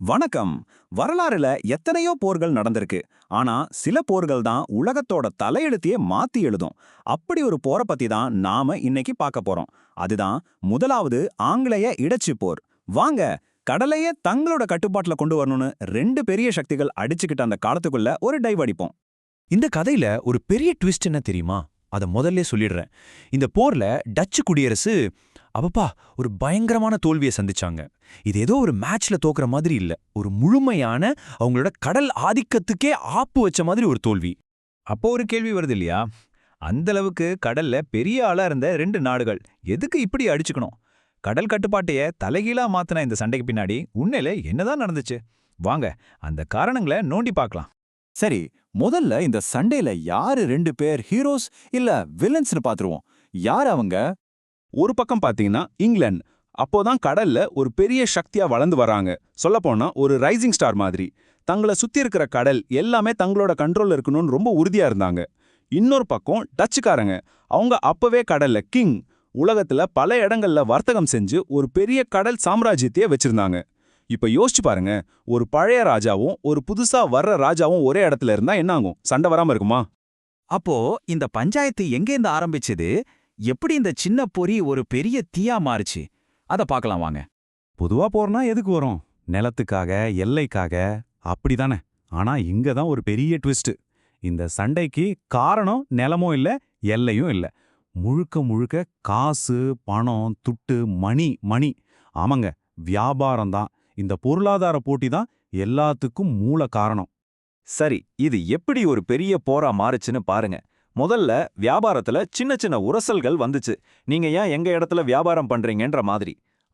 வணக்கம். வரலாறுல எத்தனையோ போர்கள் நடந்திருக்கு. ஆனா சில போர்கள் தான் உலகத்தோட தலையெழுத்தையே மாத்தி எழுதும். அப்படி ஒரு போரை பத்தி தான் நாம இன்னைக்கு பார்க்க போறோம். அதுதான் முதலாவது ஆங்கிலேய இடைச்சுப் போர். வாங்க, கடலையே தங்களோட கட்டுப்பாட்டுல கொண்டு வரணும்னு ரெண்டு பெரிய சக்திகள் அடிச்சுக்கிட்ட அந்த காலத்துக்குள்ள ஒரு டைவ் அடிப்போம். இந்த கதையில ஒரு பெரிய ட்விஸ்ட் என்ன தெரியுமா? அத முதல்ல சொல்லிடுறேன். இந்த போர்ல டச்சு குடியரசு அப்பப்பா ஒரு பயங்கரமான தோல்வியை சந்திச்சாங்க. இது ஏதோ ஒரு மேட்ச்ல தோக்குற மாதிரி இல்ல. ஒரு முழுமையான அவங்களோட கடல் ஆதிக்கத்துக்கே ஆப்பு வச்ச மாதிரி ஒரு தோல்வி. அப்போ ஒரு கேள்வி வருது இல்லையா? அந்த அளவுக்கு கடல்ல பெரிய ஆளா இருந்த ரெண்டு நாடுகள் எதுக்கு இப்படி அடிச்சுக்கணும்? கடல் கட்டுப்பாட்டைய தலைகீழா மாத்தின இந்த சண்டைக்கு பின்னாடி உண்மையில என்னதான் நடந்துச்சு? வாங்க, அந்த காரணங்களை நோண்டி பார்க்கலாம். சரி, முதல்ல இந்த சண்டையில யாரு ரெண்டு பேர் ஹீரோஸ் இல்ல வில்லன்ஸ்னு பாத்துருவோம். யார் அவங்க? ஒரு பக்கம் பாத்தீங்கன்னா இங்கிலாந்து அப்போதான் கடல்ல ஒரு பெரிய சக்தியா வளர்ந்து வராங்க. சொல்லப்போனா ஒரு ரைசிங் ஸ்டார் மாதிரி. தங்களை சுத்தி இருக்கிற கடல் எல்லாமே தங்களோட கண்ட்ரோல்ல இருக்கணும்னு ரொம்ப உறுதியா இருந்தாங்க. இன்னொரு பக்கம் டச்சுக்காரங்க. அவங்க அப்பவே கடல்ல கிங். உலகத்துல பல இடங்கள்ல வர்த்தகம் செஞ்சு ஒரு பெரிய கடல் சாம்ராஜ்யத்தையே வச்சிருந்தாங்க. இப்ப யோசிச்சு பாருங்க, ஒரு பழைய ராஜாவும் ஒரு புதுசா வர்ற ராஜாவும் ஒரே இடத்துல இருந்தா என்ன ஆகும்? சண்டை வராம இருக்குமா? அப்போ இந்த பஞ்சாயத்து எங்கேருந்து ஆரம்பிச்சது? எப்படி இந்த சின்ன பொறி ஒரு பெரிய தீயா மாறுச்சு? அத பார்க்கலாம் வாங்க. பொதுவா போர்னா எதுக்கு வரும்? நிலத்துக்காக, எல்லைக்காக, அப்படிதானே. ஆனா இங்க தான் ஒரு பெரிய ட்விஸ்ட். இந்த சண்டைக்கு காரணம் நிலமும் இல்ல, எல்லையும் இல்ல. முழுக்க முழுக்க காசு, பணம், துட்டு, மணி. ஆமாங்க, வியாபாரம் தான். இந்த பொருளாதார போட்டி தான் எல்லாத்துக்கும் மூல காரணம். சரி, இது எப்படி ஒரு பெரிய போரா மாறுச்சுன்னு பாருங்க. முதல்ல வியாபாரத்துல சின்ன சின்ன உரசல்கள் வந்துச்சு. நீங்க ஏன் எங்க இடத்துல வியாபாரம் பண்றீங்கன்ற மாதிரி.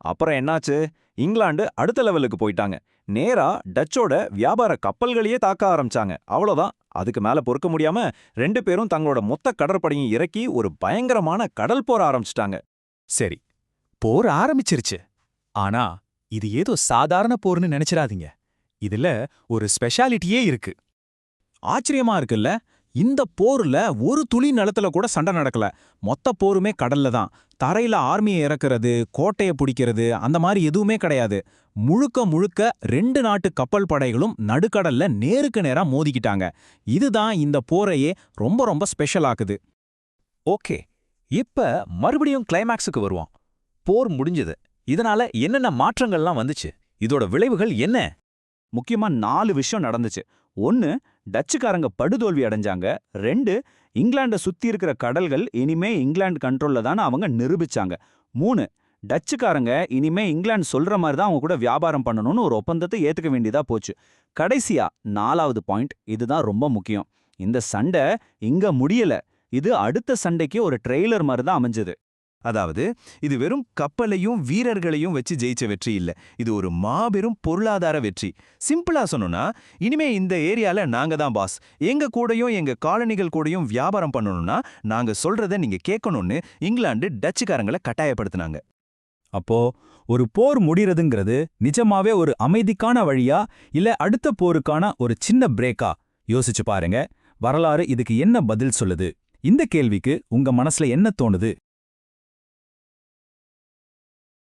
அப்புறம் என்னாச்சு? இங்கிலாந்து அடுத்த லெவலுக்கு போயிட்டாங்க. நேரா டச்சோட வியாபார கப்பல்களையே தாக்க ஆரம்பிச்சாங்க. அவ்வளோதான். அதுக்கு மேல பொறுக்க முடியாம ரெண்டு பேரும் தங்களோட மொத்த கடற்படையும் இறக்கி ஒரு பயங்கரமான கடல் போர் ஆரம்பிச்சிட்டாங்க. சரி, போர் ஆரம்பிச்சிருச்சு. ஆனா இது ஏதோ சாதாரண போர்னு நினைச்சிடாதீங்க. இதுல ஒரு ஸ்பெஷாலிட்டியே இருக்கு. ஆச்சரியமா இருக்குல்ல? இந்த போர்ல ஒரு துளி நிலத்துல கூட சண்டை நடக்கல. மொத்த போருமே கடல்ல தான். தரையில ஆர்மியை இறக்குறது, கோட்டைய பிடிக்கிறது அந்த மாதிரி எதுவுமே கிடையாது. முழுக்க முழுக்க ரெண்டு நாட்டு கப்பல் படைகளும் நடுக்கடல்ல நேருக்கு நேரா மோதிக்கிட்டாங்க. இதுதான் இந்த போரையே ரொம்ப ரொம்ப ஸ்பெஷல் ஆக்குது. ஓகே, இப்ப மறுபடியும் கிளைமாக்ஸுக்கு வருவோம். போர் முடிஞ்சது. இதனால என்னென்ன மாற்றங்கள்லாம் வந்துச்சு? இதோட விளைவுகள் என்ன? முக்கியமா 4 விஷயம் நடந்துச்சு. 1, டச்சுக்காரங்க படுதோல்வி அடைஞ்சாங்க. 2, இங்கிலாண்டை சுத்தி இருக்கிற கடல்கள் இனிமே இங்கிலாந்து கண்ட்ரோல்ல தான் அவங்க நிரூபிச்சாங்க. 3, டச்சுக்காரங்க இனிமே இங்கிலாந்து சொல்ற மாதிரி தான் அவங்க கூட வியாபாரம் பண்ணணும்னு ஒரு ஒப்பந்தத்தை ஏத்துக்க வேண்டியதா போச்சு. கடைசியா 4வது பாயிண்ட், இதுதான் ரொம்ப முக்கியம். இந்த சண்டை இங்க முடியல. இது அடுத்த சண்டைக்கு ஒரு ட்ரெய்லர் மாதிரி தான் அமைஞ்சது. அதாவது இது வெறும் கப்பலையும் வீரர்களையும் வச்சு ஜெயிச்ச வெற்றி இல்ல. இது ஒரு மாபெரும் பொருளாதார வெற்றி. சிம்பிளா சொன்னோம்னா, இனிமே இந்த ஏரியால நாங்க தான் பாஸ். எங்க கூடயும் எங்க காலனிகள் கூடயும் வியாபாரம் பண்ணணும்னா நாங்க சொல்றத நீங்க கேட்கணும்னு இங்கிலாந்து டச்சுக்காரங்களை கட்டாயப்படுத்தினாங்க. அப்போ ஒரு போர் முடிறதுங்கிறது நிஜமாவே ஒரு அமைதிக்கான வழியா இல்ல அடுத்த போருக்கான ஒரு சின்ன பிரேக்கா? யோசிச்சு பாருங்க. வரலாறு இதுக்கு என்ன பதில் சொல்லுது? இந்த கேள்விக்கு உங்க மனசுல என்ன தோணுது?